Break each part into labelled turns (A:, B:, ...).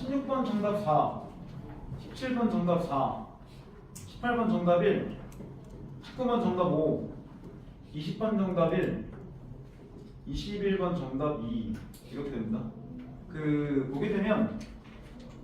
A: 16번 정답 4, 17번 정답 4, 18번 정답 1, 19번 정답 5, 20번 정답 1, 21번 정답 2 이렇게 됩니다. 보게 되면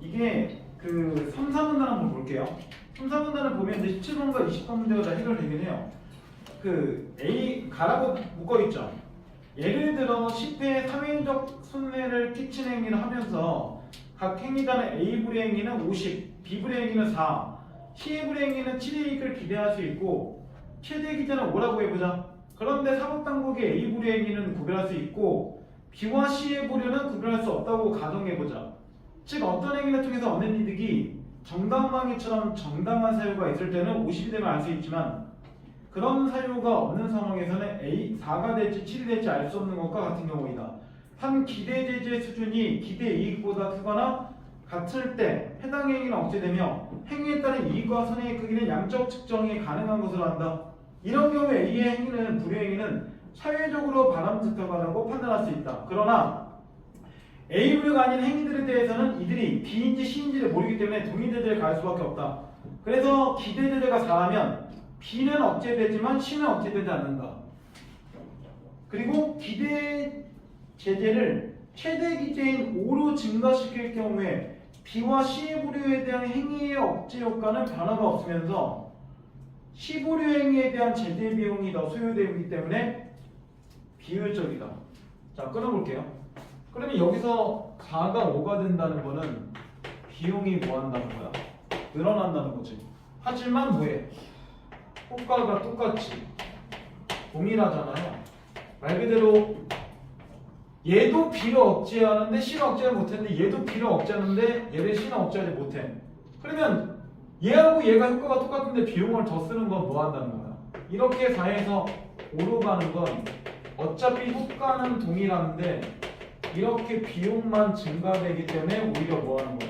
A: 이게 3, 4문단 한번 볼게요. 3, 4문단을 보면 이제 17번과 20번 문제가 다 해결되긴 해요. A 가라고 묶어있죠. 예를 들어 10회의 사회적 손해를 끼치는 행위를 하면서 각 행위단의 A 불이행위는 50, B 불이행위는 4, C 불이행위는 7의 이익을 기대할 수 있고 최대 기준은 5라고 해보자. 그런데 사법당국의 A 불이행위는 구별할 수 있고 B와 C의 불이는 구별할 수 없다고 가정해보자. 즉 어떤 행위를 통해서 얻는 이득이 정당방위처럼 정당한 사유가 있을 때는 50이 되면 알 수 있지만 그런 사유가 없는 상황에서는 A 4가 될지 7이 될지 알 수 없는 것과 같은 경우이다. 한 기대 제재 수준이 기대 이익보다 크거나 같을 때 해당 행위는 억제되며 행위에 따른 이익과 손해의 크기는 양적 측정이 가능한 것으로 한다. 이런 경우에 A의 행위는 불이행위는 사회적으로 바람직하다고 판단할 수 있다. 그러나 A 부류가 아닌 행위들에 대해서는 이들이 B인지 C인지를 모르기 때문에 동의대제를 가할 수밖에 없다. 그래서 기대제재가 4라면 B는 억제되지만 C는 억제되지 않는다. 그리고 기대 제재를 최대 기재인 5로 증가시킬 경우에 B와 C 부류에 대한 행위의 억제 효과는 변화가 없으면서 C 부류 행위에 대한 제재 비용이 더 소요되기 때문에 비효율적이다. 자, 끊어볼게요. 그러면 여기서 4가 5가 된다는 거는 비용이 뭐 한다는 거야? 늘어난다는 거지. 하지만 뭐해? 효과가 똑같지. 동일하잖아요. 말 그대로 얘도 B를 억제하는데 C를 억제를 못했는데 얘도 B를 억제하는데 얘를 C는 억제하지 못해. 그러면 얘하고 얘가 효과가 똑같은데 비용을 더 쓰는 건 뭐 한다는 거야? 이렇게 4에서 5로 가는 건 어차피 효과는 동일한데 이렇게 비용만 증가되기 때문에 오히려 뭐 하는 거야?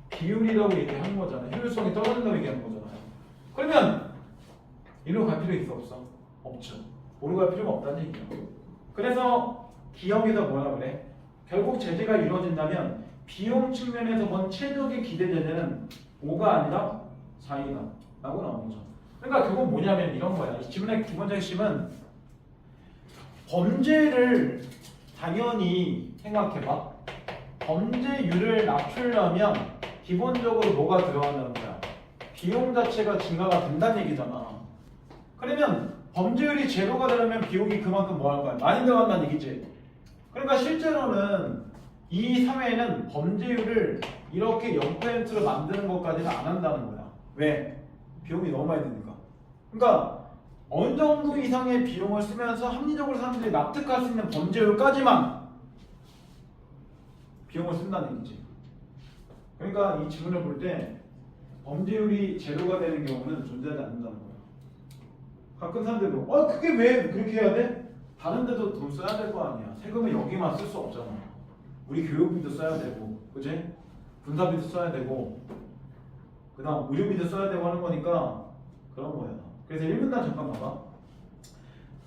A: 비율이라고 얘기한 거잖아. 효율성이 떨어진다고 얘기하는 거잖아요. 그러면 이리로 갈 필요 있어 없어? 없죠. 오로 갈 필요가 없다는 얘기야. 그래서 기업에서 뭐라 그래? 결국 제재가 이루어진다면 비용 측면에서 본 최적의 기대 제재는 5가 아니라 4이다 라고 나오는 거죠. 그러니까 그건 뭐냐면 이런 거야. 이 지문의 기본적인 핵심은 범죄를 당연히 생각해봐. 범죄율을 낮추려면 기본적으로 뭐가 들어간다는 거야? 비용 자체가 증가가 된다는 얘기잖아. 그러면 범죄율이 제로가 되려면 비용이 그만큼 뭐 할 거야? 많이 들어간다는 얘기지. 그러니까 실제로는 이 사회는 범죄율을 이렇게 0%로 만드는 것까지는 안 한다는 거야. 왜? 비용이 너무 많이 드니까. 그러니까 어느 정도 이상의 비용을 쓰면서 합리적으로 사람들이 납득할 수 있는 범죄율까지만 비용을 쓴다는 얘기지. 그러니까 이 지문을 볼 때 범죄율이 제로가 되는 경우는 존재하지 않는다는 거야. 가끔 사람들이 그게 왜 그렇게 해야 돼? 다른 데도 돈 써야 될 거 아니야. 세금을 여기만 쓸 수 없잖아. 우리 교육비도 써야 되고, 그치? 군사비도 써야 되고, 그 다음 의료비도 써야 되고 하는 거니까 그런 거야. 그래서 1분단 잠깐 봐봐.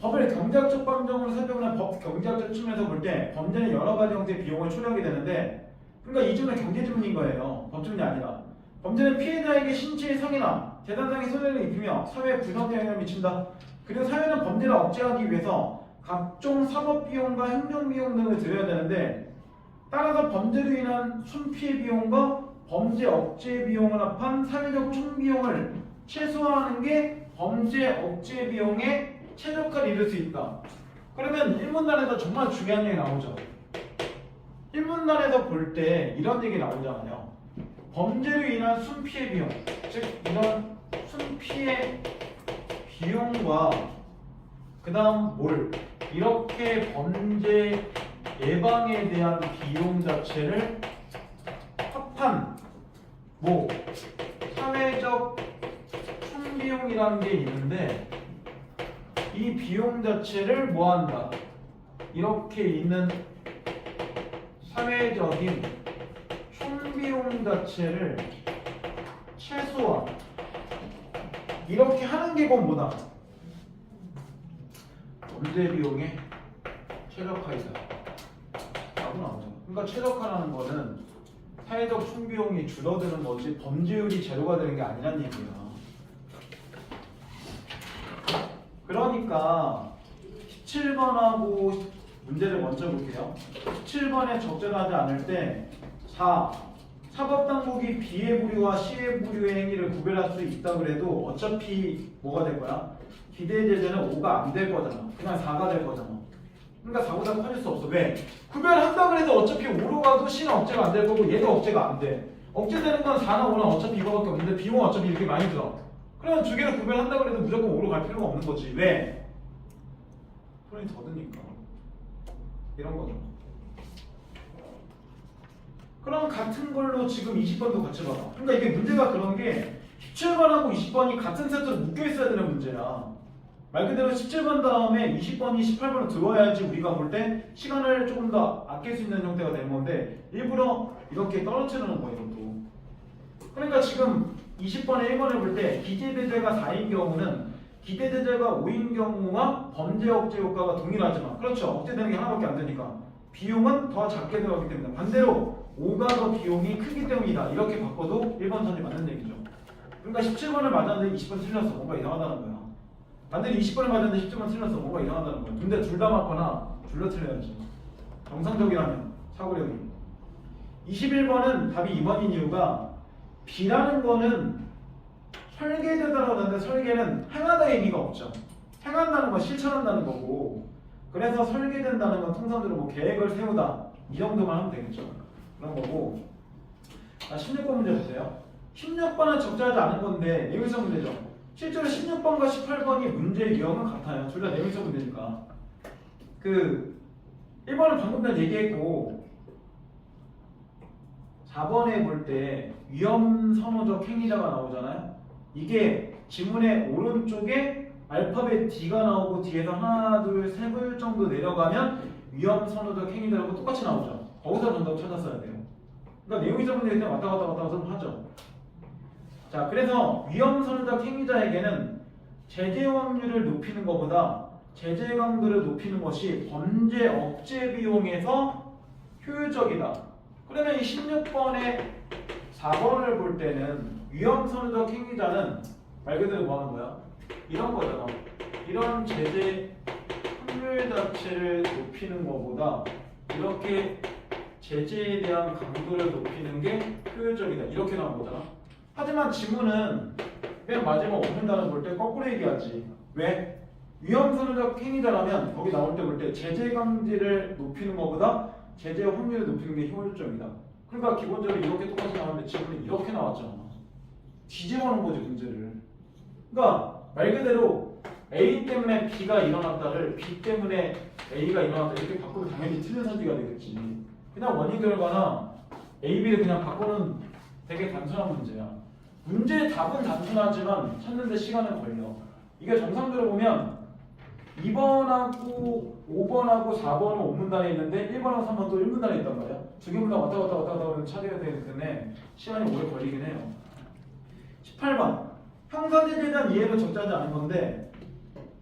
A: 법을 경제학적 방정으로 살펴보는 법 경제학적 측면에서 볼 때 범죄는 여러 가지 형태의 비용을 초래하게 되는데, 그러니까 이 지문은 경제 지문인 거예요. 법조문이 아니라. 범죄는 피해자에게 신체의 상해나 재산상의 손해를 입히며 사회에 부정적 영향을 미친다. 그리고 사회는 범죄를 억제하기 위해서 각종 사법비용과 행정비용 등을 들여야 되는데, 따라서 범죄로 인한 손피해 비용과 범죄 억제 비용을 합한 사회적 총비용을 최소화하는 게 범죄 억제 비용의 최적화를 이룰 수 있다. 그러면 1문단에서 정말 중요한 얘기 나오죠. 1문단에서 볼 때 이런 얘기 나오잖아요. 범죄로 인한 손피해 비용, 즉 이런 손피해 비용과 그 다음 이렇게 범죄 예방에 대한 비용 자체를 합한 사회적 총비용이라는 게 있는데, 이 비용 자체를 뭐한다? 이렇게 있는 사회적인 총비용 자체를 최소화, 이렇게 하는 게 곧 뭐다? 범죄 비용의 최적화이다 라고 나오죠. 그러니까 최적화라는 거는 사회적 총비용이 줄어드는 거지 범죄율이 제로가 되는 게 아니란 얘기야. 그러니까 17번하고 문제를 먼저 볼게요. 17번에 적절하지 않을 때 4. 사법당국이 B의 부류와 C의 부류의 행위를 구별할 수 있다 그래도 어차피 뭐가 될 거야? 기대 제재는 5가 안 될 거잖아. 그냥 4가 될 거잖아. 그러니까 4보다 커질 수 없어. 왜? 구별한다 그래도 어차피 5로 가도 C는 억제가 안 될 거고 얘도 억제가 안 돼. 억제되는 건 4나 5는 어차피 이거밖에 없는데 비용은 어차피 이렇게 많이 들어. 그러면 두 개를 구별한다 그래도 무조건 5로 갈 필요가 없는 거지. 왜? 손이 더 드니까. 이런 거죠. 그럼 같은 걸로 지금 20번도 같이 봐봐. 그러니까 이게 문제가 그런 게 17번하고 20번이 같은 세트로 묶여 있어야 되는 문제야. 말 그대로 17번 다음에 20번이 18번으로 들어와야지 우리가 볼 때 시간을 조금 더 아낄 수 있는 형태가 되는 건데 일부러 이렇게 떨어뜨려 놓은 거야 이것도. 그러니까 지금 20번에 1번을 볼 때 기재대제가 4인 경우는 기대대제가 5인 경우와 범죄 억제 효과가 동일하지만 그렇죠. 억제되는 게 하나밖에 안 되니까 비용은 더 작게 들어가기 때문에 반대로 5가 더 비용이 크기 때문이다. 이렇게 바꿔도 1번 선이 맞는 얘기죠. 그러니까 17번을 맞았는데 20번 틀렸어. 뭔가 이상하다는 거야. 반대로 20번을 맞았는데 10번을 틀렸어. 뭔가 이상하다는 거야. 근데 둘 다 맞거나 둘 다 틀려야지. 정상적이라면 사고력이. 21번은 답이 2번인 이유가 B라는 거는 설계되다라고 하는데 설계는 행하다의 의미가 없죠. 행한다는 건 실천한다는 거고 그래서 설계된다는 건 통상적으로 뭐 계획을 세우다 이 정도만 하면 되겠죠. 그런 거고. 16번 문제 보세요. 16번은 적절하지 않은 건데 내용성 문제죠. 실제로 16번과 18번이 문제 유형은 같아요. 둘 다 내용성 문제니까. 그 1번은 방금 전에 얘기했고 4번에 볼 때 위험 선호적 행위자가 나오잖아요. 이게 지문의 오른쪽에 알파벳 D가 나오고 뒤에서 하나, 둘, 세 글 정도 내려가면 위험 선호적 행위자라고 똑같이 나오죠. 거기서 정답 찾았어야 돼요. 그러니까 내용이 적은데 그냥 왔다 갔다 하죠. 자, 그래서 위험 선호적 행위자에게는 제재 확률을 높이는 것보다 제재 강도를 높이는 것이 범죄 억제 비용에서 효율적이다. 그러면 이 16번에 4번을 볼 때는 위험 선호적 행위자는 말 그대로 뭐 하는 거야? 이런 거잖아. 이런 제재 확률 자체를 높이는 것보다 이렇게 제재에 대한 강도를 높이는 게 효율적이다. 이렇게 나온 거잖아. 하지만 지문은 맨 마지막 없는 단어 볼 때 거꾸로 얘기하지. 왜? 위험 선호적 행위자라면 거기 나올 때 볼 때 제재 강제를 높이는 것보다 제재 확률을 높이는 게 효율적이다. 그러니까 기본적으로 이렇게 똑같이 나오는데 지문은 이렇게 나왔잖아. 뒤집어놓은 거지 문제를. 그러니까 말 그대로 A 때문에 B가 일어났다를 B 때문에 A가 일어났다 이렇게 바꾸면 당연히 틀린 선지가 되겠지. 그냥 원인 결과나 A, B를 그냥 바꾸는 되게 단순한 문제야. 문제의 답은 단순하지만 찾는데 시간은 걸려. 이게 정상적으로 보면 2번하고 5번하고 4번은 5문단에 있는데 1번하고 3번은 또 1문단에 있단 말이야. 두 개 문단 왔다 갔다 하면 찾아야 되기 때문에 시간이 오래 걸리긴 해요. 18번 형사제재에 대한 이해도 적절하지 않은 건데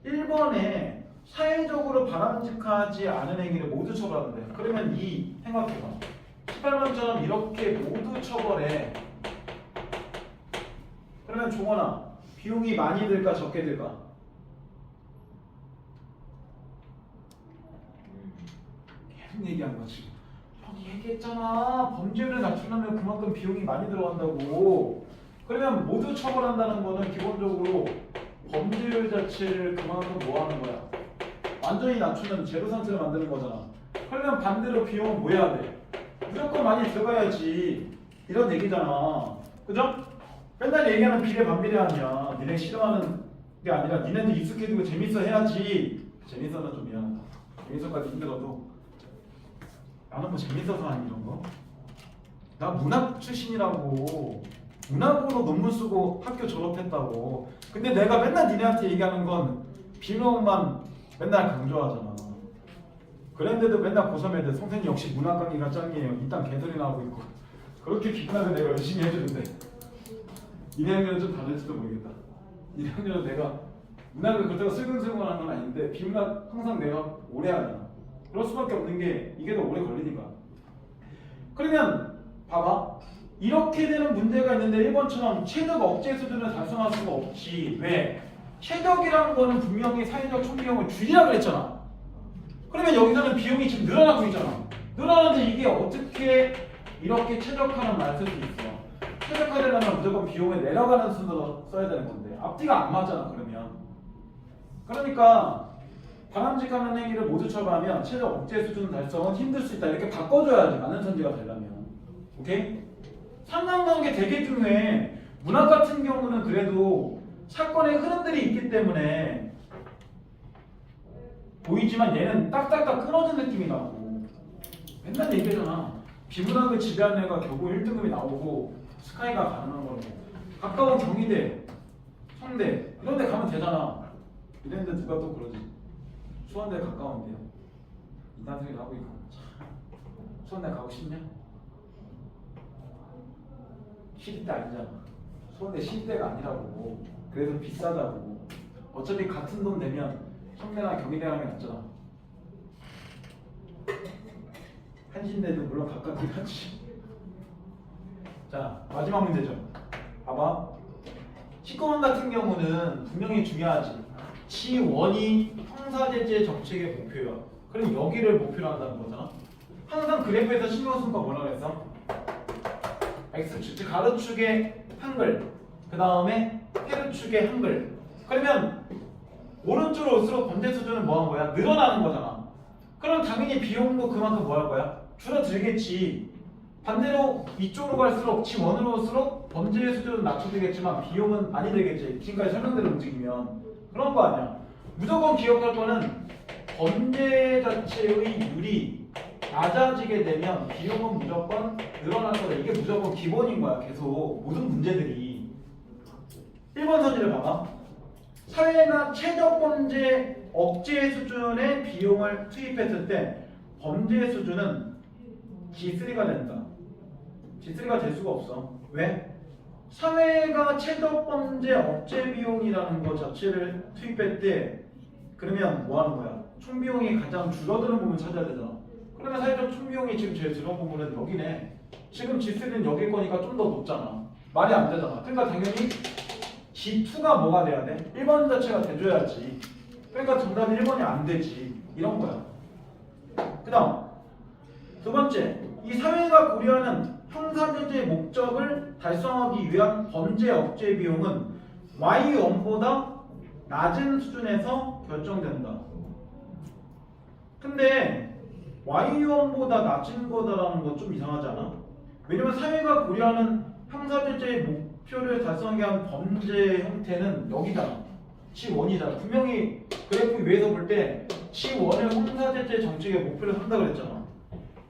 A: 1번에 사회적으로 바람직하지 않은 행위를 모두 처벌하는데 그러면 이 생각해봐. 18번처럼 이렇게 모두 처벌해. 그러면 종원아 비용이 많이 들까 적게 들까? 계속 얘기한 거지. 형이 얘기했잖아. 범죄율을 낮추려면 그만큼 비용이 많이 들어간다고. 그러면 모두 처벌한다는 거는 기본적으로 범죄율 자체를 그만큼 뭐 하는 거야? 완전히 낮추는 제로 상태를 만드는 거잖아. 그러면 반대로 비용은 뭐 해야 돼? 무조건 많이 들어가야지. 이런 얘기잖아. 그죠? 맨날 얘기하는 비례 반비례 아니야. 니네 싫어하는 게 아니라 니네도 익숙해지고 재밌어 해야지. 재밌어는 좀 미안하다. 재밌어까지 힘들어도 나는 뭐 재밌어서 하는 이런 거? 나 문학 출신이라고. 문학으로 논문 쓰고 학교 졸업했다고. 근데 내가 맨날 니네한테 얘기하는 건 비명만 맨날 강조하잖아. 그런데도 맨날 고소해야 선생님 역시 문학 강의가 짱이에요. 이딴 개소리 나오고 있고. 그렇게 비판하게 내가 열심히 해주는데 1학년은 좀 다를지도 모르겠다. 1학년은 내가 문학을 그렇다고 슬금슬금 하는 건 아닌데 비문학 항상 내가 오래 하잖아. 그럴 수밖에 없는 게 이게 더 오래 걸리니까. 그러면 봐봐. 이렇게 되는 문제가 있는데 1번처럼 최적 억제 수준을 달성할 수가 없지. 왜? 최적이라는 거는 분명히 사회적 총비용을 줄이라 그랬잖아. 그러면 여기서는 비용이 지금 늘어나고 있잖아. 늘어나는데 이게 어떻게 이렇게 최적화는 말 쓸 수 있어? 최적화되려면 무조건 비용을 내려가는 순서로 써야 되는 건데 앞뒤가 안 맞잖아. 그러니까 바람직한 행위를 모두 처벌하면 최적 억제 수준 달성은 힘들 수 있다. 이렇게 바꿔줘야지 많은 선지가 되려면. 오케이? 상관관계 되게 중요해. 문학 같은 경우는 그래도 사건의 흐름들이 있기 때문에 보이지만 얘는 딱딱딱 끊어진 느낌이 나고 맨날 얘기하잖아. 비문학을 지배하는 애가 결국 1등급이 나오고 스카이가 가능한 거고 가까운 경희대, 성대 이런 데 가면 되잖아. 이랬는데 누가 또 그러지. 수원대 가까운데요. 이단생이도 하고 있고 수원대 가고 싶냐? 시립대 아니잖아. 수원대 시립대가 아니라고. 그래서 비싸다고. 어차피 같은 돈 내면 성대나 경희대 가는 게 낫잖아. 한신대도 물론 가깝긴 하지. 자, 마지막 문제죠. 봐봐. 19번 같은 경우는 분명히 중요하지. 지원이 형사제재 정책의 목표야. 그럼 여기를 목표로 한다는 거잖아. 항상 그래프에서 신경 쓴 거 뭐라 그랬어? X축, 즉 가로축의 한글, 그 다음에 세로축의 한글. 그러면 오른쪽으로 올수록 범죄 수준은 뭐 한 거야? 늘어나는 거잖아. 그럼 당연히 비용도 그만큼 뭐 할 거야? 줄어들겠지. 반대로 이쪽으로 갈수록 지원으로 올수록 범죄 수준은 낮춰지겠지만 비용은 많이 들겠지. 지금까지 설명대로 움직이면 그런 거 아니야. 무조건 기억할 거는 범죄 자체의 율이 낮아지게 되면 비용은 무조건 늘어날 거다. 이게 무조건 기본인 거야. 계속 모든 문제들이. 1번 선지를 봐봐. 사회가 최적 범죄 억제 수준의 비용을 투입했을 때 범죄 수준은 G3가 된다. G3가 될 수가 없어. 왜? 사회가 최적 범죄 억제 비용이라는 것 자체를 투입할 때 그러면 뭐 하는 거야? 총 비용이 가장 줄어드는 부분 찾아야 되잖아. 그러면 사회적 총 비용이 지금 제일 줄어든 부분은 여기네. 지금 G3는 여길 거니까 좀 더 높잖아. 말이 안 되잖아. 그러니까 당연히 G2가 뭐가 돼야 돼? 1번 자체가 돼줘야지. 그러니까 정답이 1번이 안 되지. 이런 거야. 그 다음 두 번째, 이 사회가 고려하는 형사제재 목적을 달성하기 위한 범죄 억제 비용은 Y1보다 낮은 수준에서 결정된다. 근데 Y1보다 낮은 거다라는 건 좀 이상하지 않아? 왜냐면 사회가 고려하는 형사제재 목표를 달성하기 위한 범죄 형태는 여기잖아. G1이잖아. 분명히 그래프 위에서 볼 때 G1을 형사제재 정책의 목표를 한다고 그랬잖아.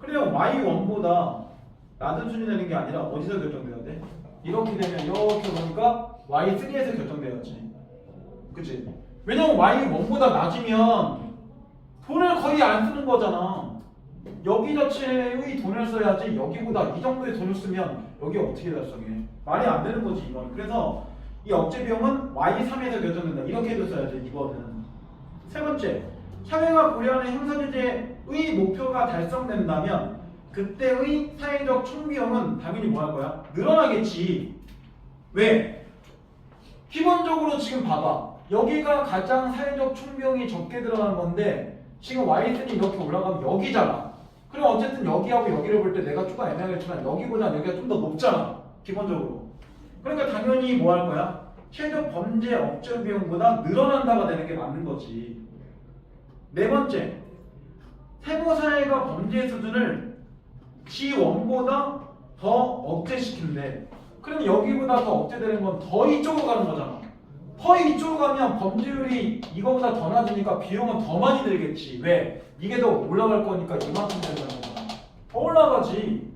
A: 그러면 Y1보다 낮은 수준이 되는 게 아니라 어디서 결정돼야 돼? 이렇게 되면 이렇게 보니까 Y3에서 결정돼야지. 그치? 왜냐면 Y1보다 낮으면 돈을 거의 안 쓰는 거잖아. 여기 자체의 돈을 써야지 여기보다 이 정도의 돈을 쓰면 여기 어떻게 달성해? 말이 안 되는 거지 이건. 그래서 이 억제 비용은 Y3에서 결정된다. 이렇게 해줬어야지 이거는. 세 번째, 사회가 고려하는 형사제재의 목표가 달성된다면 그때의 사회적 총비용은 당연히 뭐 할 거야? 늘어나겠지. 왜? 기본적으로 지금 봐봐. 여기가 가장 사회적 총비용이 적게 들어간 건데 지금 Y선이 이렇게 올라가면 여기잖아. 그럼 어쨌든 여기하고 여기를 볼 때 내가 조금 애매하겠지만 여기보다 여기가 좀 더 높잖아. 기본적으로. 그러니까 당연히 뭐 할 거야? 최적 범죄 억제 비용보다 늘어난다가 되는 게 맞는 거지. 네 번째, 세무사회가 범죄 수준을 G1보다 더 억제시킨대. 그럼 여기보다 더 억제되는 건 더 이쪽으로 가는 거잖아. 더 이쪽으로 가면 범죄율이 이거보다 더 낮으니까 비용은 더 많이 들겠지. 왜? 이게 더 올라갈 거니까 이만큼 된다는 거잖아. 더 올라가지.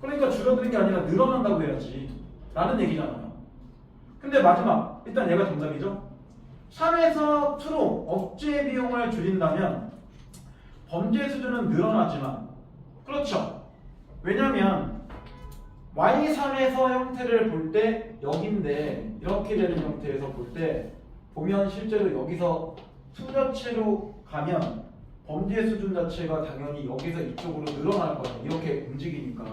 A: 그러니까 줄어드는 게 아니라 늘어난다고 해야지. 라는 얘기잖아요. 근데 마지막, 일단 얘가 정답이죠. 3에서 2로 억제 비용을 줄인다면 범죄 수준은 늘어나지만, 그렇죠. 왜냐면 Y3에서 형태를 볼 때 여기인데 이렇게 되는 형태에서 볼 때 보면 실제로 여기서 투자체로 가면 범죄 수준 자체가 당연히 여기서 이쪽으로 늘어날 거야. 이렇게 움직이니까.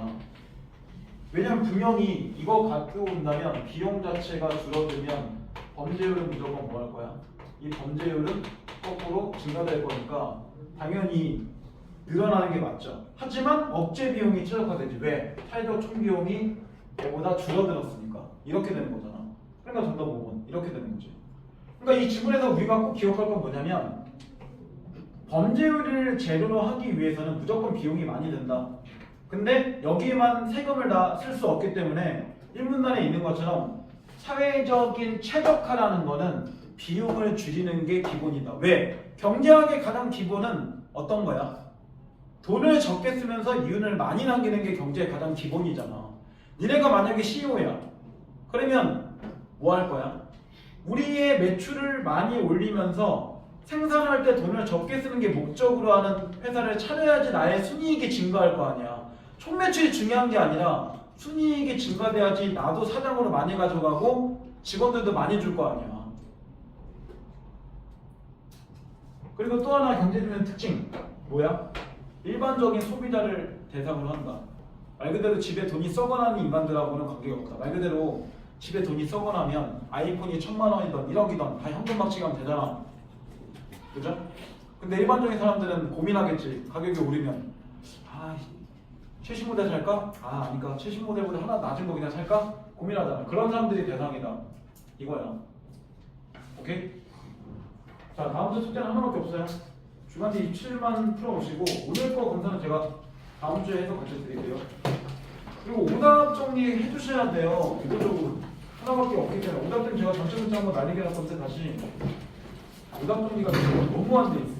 A: 왜냐면 분명히 이거 갖고 온다면 비용 자체가 줄어들면 범죄율은 무조건 뭐 할 거야? 이 범죄율은 거꾸로 증가될 거니까 당연히 늘어나는 게 맞죠. 하지만 억제 비용이 최적화되지. 왜? 사회적 총비용이 얘보다 줄어들었으니까. 이렇게 되는 거잖아. 그러니까 정답 5번 이렇게 되는 거지. 그러니까 이 지문에서 우리가 꼭 기억할 건 뭐냐면 범죄율을 제로로 하기 위해서는 무조건 비용이 많이 든다. 근데 여기에만 세금을 다 쓸 수 없기 때문에 1문단에 있는 것처럼 사회적인 최적화라는 거는 비용을 줄이는 게 기본이다. 왜? 경제학의 가장 기본은 어떤 거야? 돈을 적게 쓰면서 이윤을 많이 남기는 게 경제의 가장 기본이잖아. 니네가 만약에 CEO야. 그러면 뭐 할 거야? 우리의 매출을 많이 올리면서 생산할 때 돈을 적게 쓰는 게 목적으로 하는 회사를 차려야지 나의 순이익이 증가할 거 아니야. 총 매출이 중요한 게 아니라 순이익이 증가돼야지 나도 사장으로 많이 가져가고 직원들도 많이 줄 거 아니야. 그리고 또 하나 경제주의 특징 뭐야? 일반적인 소비자를 대상으로 한다. 말 그대로 집에 돈이 썩어나는 인간들하고는 관계가 없다. 말 그대로 집에 돈이 썩어나면 아이폰이 1000만 원이던 1억이던 다 현금 박치가면 되잖아. 그죠? 근데 일반적인 사람들은 고민하겠지. 가격이 오르면 최신 모델 살까? 아니까 최신 모델보다 하나 낮은 거 그냥 살까? 고민하잖아. 그런 사람들이 대상이다. 이거야. 오케이? 자, 다음 주 숙제는 하나밖에 없어요. 주간지 27만 풀어오시고 오늘 거 검사는 제가 다음 주에 해서 같이 드릴게요. 그리고 오답 정리 해주셔야 돼요. 기본적으로 하나밖에 없기 때문에 오답 때문에 제가 전체 문자 한번 날리게 할 건데 다시 오답 정리가 너무 안 돼 있어요.